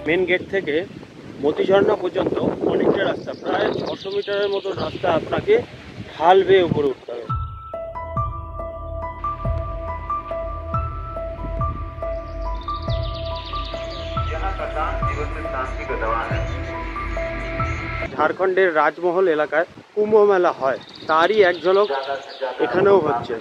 Main gate থেকে মতিঝর্ণা পর্যন্ত অনেকটা রাস্তা, প্রায় 600 মিটারের মতো রাস্তা আপনাকে ঢাল বেয়ে উপরে উঠতে হবে। ঝাড়খণ্ডের রাজমহল এলাকায় কুম্ভ মেলা হয়, তারই এক ঝলক এখানেও হচ্ছে।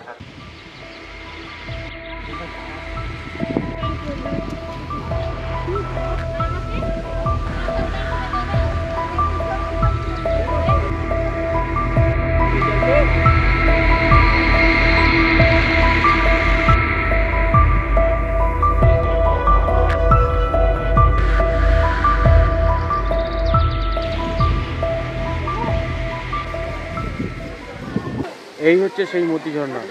এই হচ্ছে সেই মতিঝর্ণা।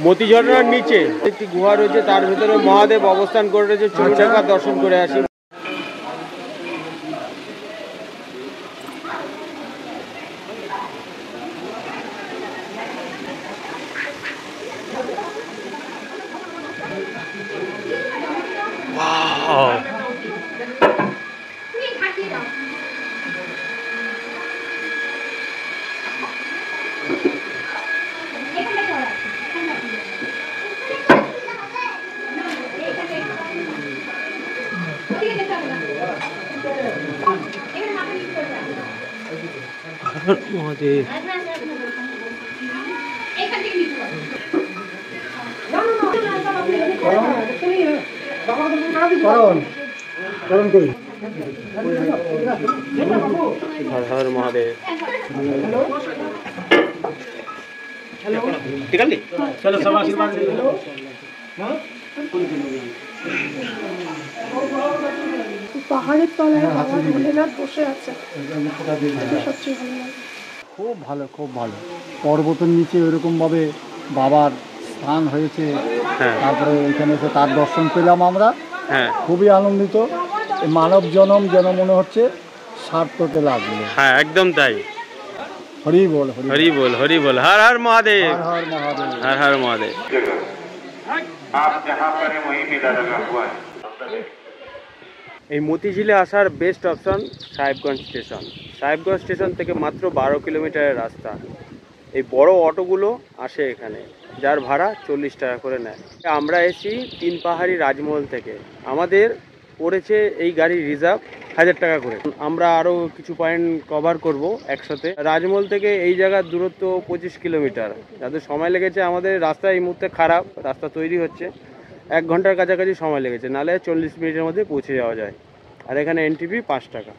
মতিঝর্ণার নিচে একটি গুহা রয়েছে, তার ভিতরে মহাদেব অবস্থান করে রয়েছে। চলুন একবার দর্শন করে আসি। মহাদেব হর মহাদেব। ঠিক আছে, চলো সব আশীর্বাদ পাহাড়ের তলায় বাবা ভোলেনাথ বসে আছে। খুব ভালো, খুব ভালো। পর্বতের নিচে ওইরকম ভাবে বাবার স্থান হয়েছে, তারপরে ওইখানে এসে তার দর্শন পেলাম আমরা। খুবই আনন্দিত। মানব জনম যেন মনে হচ্ছে সার্থকে লাগলো। হ্যাঁ, একদম তাই। হরি বল, হরি বল, হরি বল। হর হর মহাদেব, হর মহাদেব, হর হর মহাদেব। এই মতিঝিলে আসার best option Sahebganj station. Sahebganj station থেকে মাত্র 12 কিলোমিটারের রাস্তা। এই বড় অটোগুলো আসে এখানে, যার ভাড়া 40 টাকা করে নেয়। আমরা এসেছি 3 পাহাড়ি রাজমহল থেকে। আমাদের পড়েছে এই গাড়ি রিজার্ভ 1000 টাকা করে। আমরা আরও কিছু পয়েন্ট কভার করব একসাথে। রাজমহল থেকে এই জায়গার দূরত্ব 25 কিলোমিটার। যাদের সময় লেগেছে, আমাদের রাস্তা এই মুহূর্তে খারাপ, রাস্তা তৈরি হচ্ছে, 1 ঘন্টার কাছাকাছি সময় লেগেছে, নাহলে 40 মিনিটের মধ্যে পৌঁছে যাওয়া যায়। আর এখানে এন্ট্রি ফি 5 টাকা।